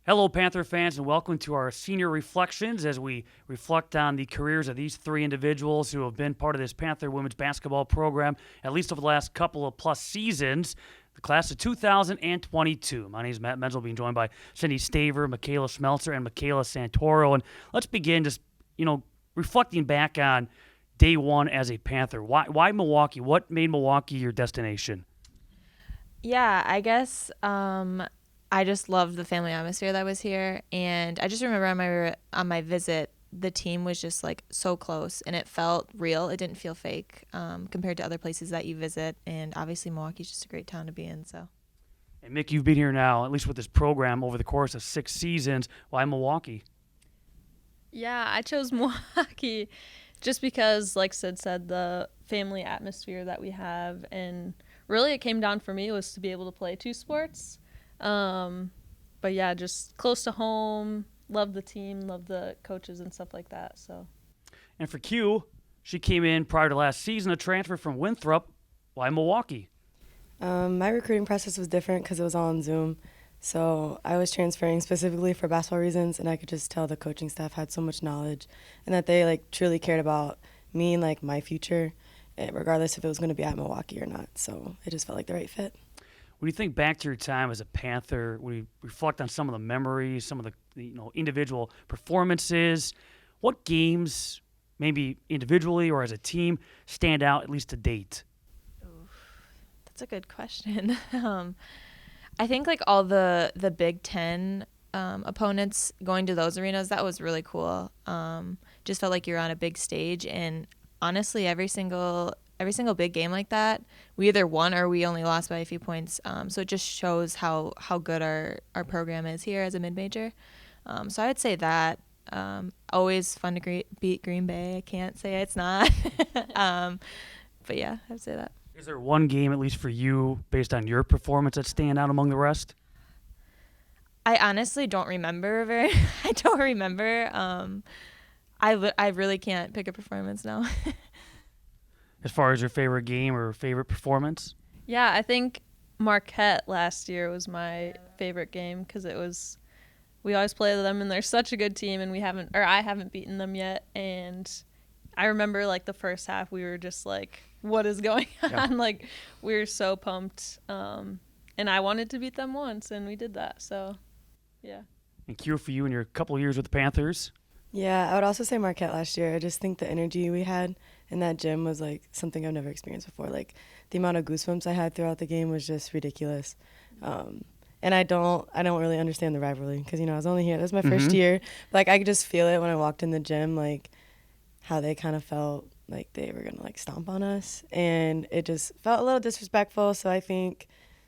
Hello, Panther fans, and welcome to our senior reflections as we reflect on the careers of these three individuals who have been part of this Panther women's basketball program at least over the last couple of plus seasons. The class of 2022. My name is Matt Menzel, being joined by Cindy Staver, Michaela Schmelzer, and Michaela Santoro. And let's begin just, reflecting back on day one as a Panther. Why Milwaukee? What made Milwaukee your destination? Yeah, I guess I just loved the family atmosphere that was here, and I just remember on my visit, the team was just like so close, and it felt real. It didn't feel fake compared to other places that you visit, and obviously Milwaukee's just a great town to be in. So And Mick, you've been here now, at least with this program, over the course of 6 seasons. Why Milwaukee? Yeah, I chose Milwaukee just because, like Sid said, the family atmosphere that we have. And really, it came down for me was to be able to play two sports. But yeah, just close to home, love the team, love the coaches and stuff like that. So And for Q, she came in prior to last season, a transfer from Winthrop. Why Milwaukee? My recruiting process was different because it was all on Zoom. So I was transferring specifically for basketball reasons, and I could just tell the coaching staff had so much knowledge and that they truly cared about me and my future, regardless if it was going to be at Milwaukee or not. So it just felt like the right fit. When you think back to your time as a Panther, when you reflect on some of the memories, some of the individual performances, what games, maybe individually or as a team, stand out at least to date? that's a good question. I think all the Big Ten opponents going to those arenas, that was really cool. Just felt like you're on a big stage, and honestly, every single big game like that, we either won or we only lost by a few points. So it just shows how good our program is here as a mid-major. So I would say that. Always fun to beat Green Bay. I can't say it's not. But yeah, I would say that. Is there one game, at least for you, based on your performance, that stand out among the rest? I honestly don't remember I don't remember. I really can't pick a performance now. As far as your favorite game or favorite performance? yeah, I think Marquette last year was my favorite game because we always play them and they're such a good team and I haven't beaten them yet. And I remember the first half we were just like, what is going on? Yeah. We were so pumped. And I wanted to beat them once and we did that. So yeah. And Q, for you in your couple of years with the Panthers? Yeah, I would also say Marquette last year. I just think the energy we had in that gym was something I've never experienced before. The amount of goosebumps I had throughout the game was just ridiculous. And I don't really understand the rivalry because I was only here. That was my first year. I could just feel it when I walked in the gym, how they kind of felt like they were gonna stomp on us, and it just felt a little disrespectful. So I think,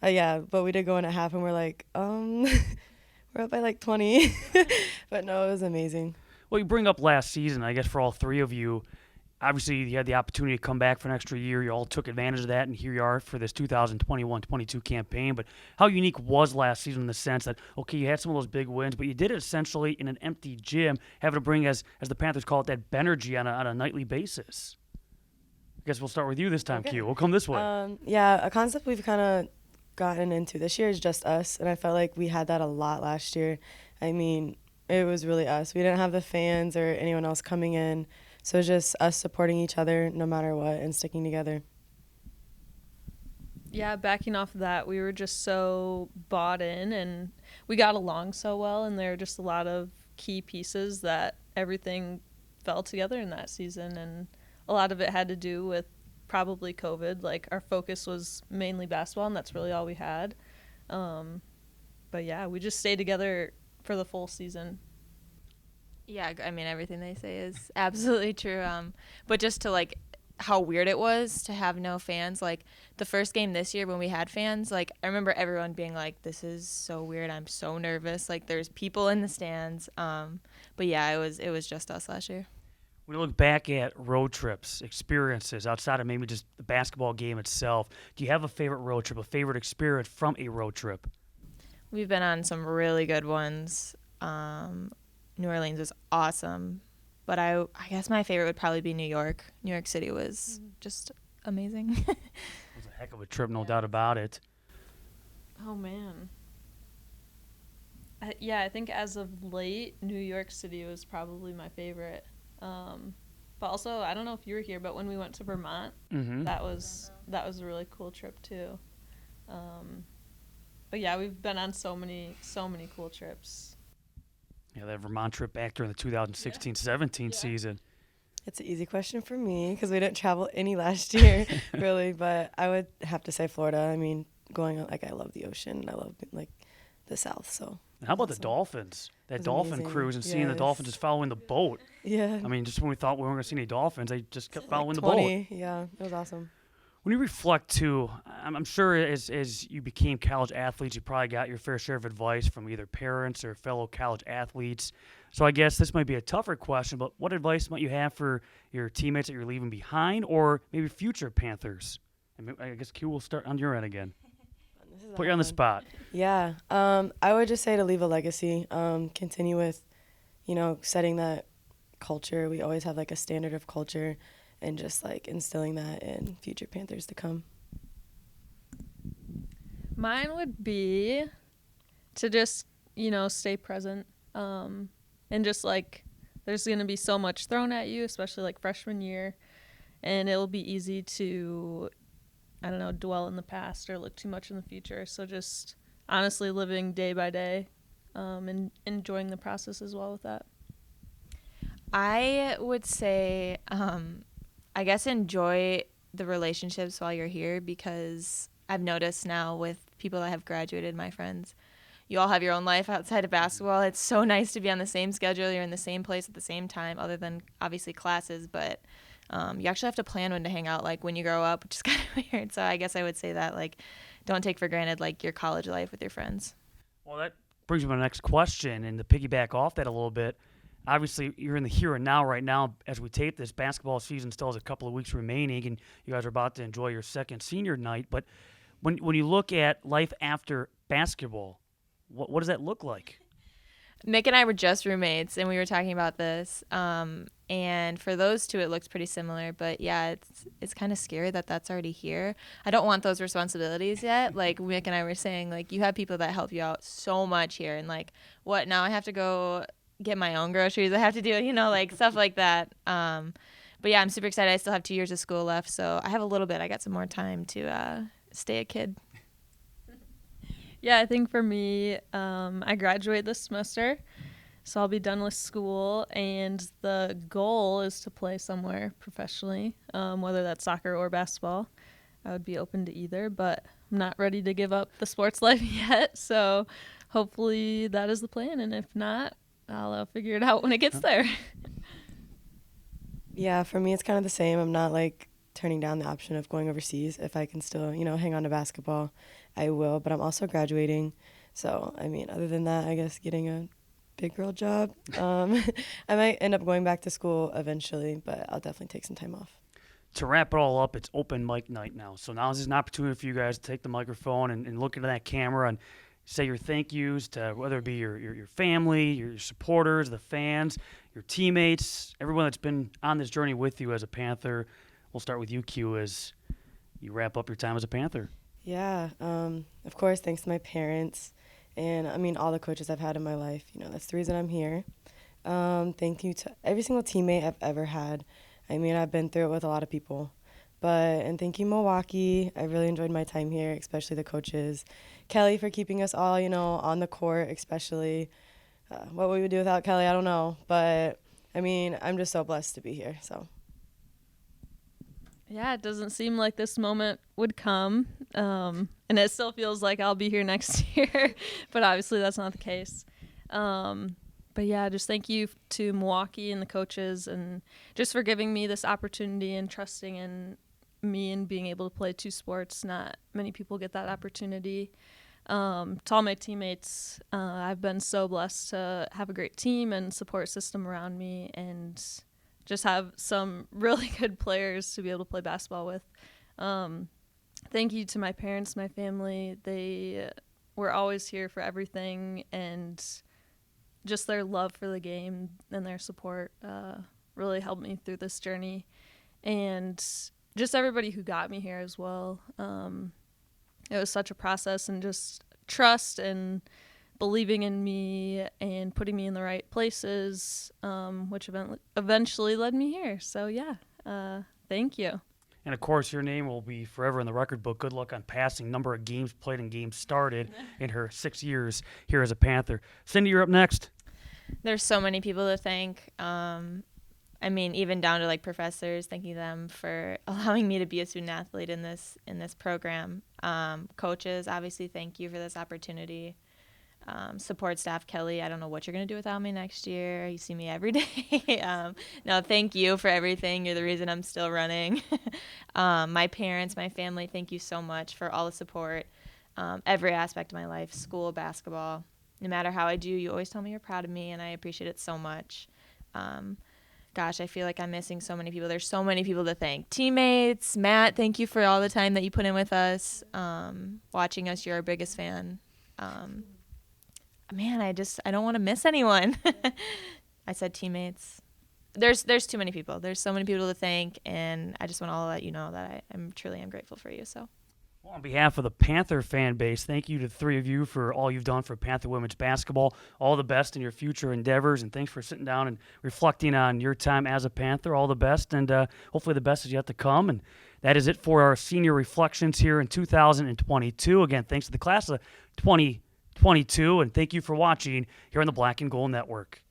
yeah, but we did go in at half, and we're we're up by 20, but no, it was amazing. Well, you bring up last season, I guess, for all three of you. Obviously, you had the opportunity to come back for an extra year. You all took advantage of that, and here you are for this 2021-22 campaign. But how unique was last season in the sense that, okay, you had some of those big wins, but you did it essentially in an empty gym, having to bring, as the Panthers call it, that Benergy on a nightly basis? I guess we'll start with you this time, Okay. Q. We'll come this way. Yeah, a concept we've kind of gotten into this year is just us, and I felt like we had that a lot last year. I mean, it was really us. We didn't have the fans or anyone else coming in. So it's just us supporting each other no matter what and sticking together. Yeah, backing off of that, we were just so bought in and we got along so well. And there were just a lot of key pieces that everything fell together in that season. And a lot of it had to do with probably COVID. Our focus was mainly basketball, and that's really all we had. But yeah, we just stayed together for the full season. Yeah, I mean, everything they say is absolutely true. But just to how weird it was to have no fans. The first game this year when we had fans, I remember everyone being like, "This is so weird. I'm so nervous." There's people in the stands. But yeah, it was just us last year. When you look back at road trips, experiences outside of maybe just the basketball game itself, do you have a favorite road trip, a favorite experience from a road trip? We've been on some really good ones. New Orleans was awesome, but I guess my favorite would probably be New York. New York City was just amazing. It was a heck of a trip, no doubt about it. Oh, man. Yeah, I think as of late, New York City was probably my favorite. But also, I don't know if you were here, but when we went to Vermont, that was a really cool trip too. But yeah, we've been on so many cool trips. Yeah, that Vermont trip back during the 2016-17 season. It's an easy question for me because we didn't travel any last year, really. But I would have to say Florida. I mean, I love the ocean. And I love like the South. So. How about the Awesome. Dolphins? That was dolphin amazing. cruise and seeing the Yes. dolphins just following the boat. Yeah. I mean, just when we thought we weren't going to see any dolphins, they just kept following like the boat. 20. Yeah, it was awesome. When you reflect, too, I'm sure as you became college athletes, you probably got your fair share of advice from either parents or fellow college athletes. So I guess this might be a tougher question, but what advice might you have for your teammates that you're leaving behind or maybe future Panthers? I guess Q will start on your end again. Put you on the spot. Yeah. I would just say to leave a legacy. Continue with, setting that culture. We always have like a standard of culture and just like instilling that in future Panthers to come. Mine would be to just, stay present. And just like there's going to be so much thrown at you, especially like freshman year. And it'll be easy to, I don't know, dwell in the past or look too much in the future. So just honestly living day by day and enjoying the process as well with that. I would say, I guess enjoy the relationships while you're here, because I've noticed now with people that have graduated, my friends, you all have your own life outside of basketball. It's so nice to be on the same schedule. You're in the same place at the same time, other than obviously classes, but you actually have to plan when to hang out, like when you grow up, which is kind of weird. So I guess I would say that, like, don't take for granted like your college life with your friends. Well, that brings me to my next question, and to piggyback off that a little bit, obviously you're in the here and now right now as we tape this. Basketball season still has a couple of weeks remaining, and you guys are about to enjoy your second senior night. But when you look at life after basketball, what does that look like? Mick and I were just roommates, and we were talking about this. And for those two, it looks pretty similar. But yeah, it's kind of scary that that's already here. I don't want those responsibilities yet. Like Mick and I were saying, like, you have people that help you out so much here, and like, what now? I have to go get my own groceries. I have to do, like stuff like that. But yeah, I'm super excited. I still have 2 years of school left, so I have a little bit. I got some more time to stay a kid. Yeah, I think for me, I graduate this semester, so I'll be done with school, and the goal is to play somewhere professionally, whether that's soccer or basketball. I would be open to either, but I'm not ready to give up the sports life yet, so hopefully that is the plan, and if not, I'll figure it out when it gets there. Yeah, for me, it's kind of the same. I'm not like turning down the option of going overseas. If I can still, hang on to basketball, I will. But I'm also graduating. So, I mean, other than that, I guess getting a big girl job. I might end up going back to school eventually, but I'll definitely take some time off. To wrap it all up, it's open mic night now. So now is an opportunity for you guys to take the microphone and look into that camera and say your thank yous to whether it be your family, your supporters, the fans, your teammates, everyone that's been on this journey with you as a Panther. We'll start with you, Q, as you wrap up your time as a Panther. Yeah, of course, thanks to my parents and, all the coaches I've had in my life. That's the reason I'm here. Thank you to every single teammate I've ever had. I've been through it with a lot of people. And thank you, Milwaukee. I really enjoyed my time here, especially the coaches. Kelly for keeping us all, on the court, especially. What we would do without Kelly, I don't know. But, I'm just so blessed to be here, so. Yeah, it doesn't seem like this moment would come, and it still feels like I'll be here next year, but obviously that's not the case. But yeah, just thank you to Milwaukee and the coaches, and just for giving me this opportunity and trusting in me and being able to play two sports. Not many people get that opportunity. To all my teammates, I've been so blessed to have a great team and support system around me, and just have some really good players to be able to play basketball with. Thank you to my parents, my family. They were always here for everything, and just their love for the game and their support really helped me through this journey. And just everybody who got me here as well. It was such a process, and just trust and believing in me and putting me in the right places, which eventually led me here. So, yeah, thank you. And, of course, your name will be forever in the record book. Good luck on passing number of games played and games started in her 6 years here as a Panther. Cindy, you're up next. There's so many people to thank. I mean, even down to like professors, thanking them for allowing me to be a student athlete in this program. Coaches, obviously, thank you for this opportunity. Support staff, Kelly, I don't know what you're going to do without me next year. You see me every day. No, thank you for everything. You're the reason I'm still running. My parents, my family, thank you so much for all the support. Every aspect of my life, school, basketball. No matter how I do, you always tell me you're proud of me, and I appreciate it so much. Gosh, I feel like I'm missing so many people. There's so many people to thank. Teammates, Matt, thank you for all the time that you put in with us. Watching us, you're our biggest fan. Man, I don't want to miss anyone. I said teammates. There's too many people. There's so many people to thank, and I just want to let you know that I'm grateful for you. So. Well, on behalf of the Panther fan base, thank you to the three of you for all you've done for Panther women's basketball. All the best in your future endeavors, and thanks for sitting down and reflecting on your time as a Panther. All the best, and hopefully the best is yet to come. And that is it for our senior reflections here in 2022. Again, thanks to the class of 2022, and thank you for watching here on the Black and Gold Network.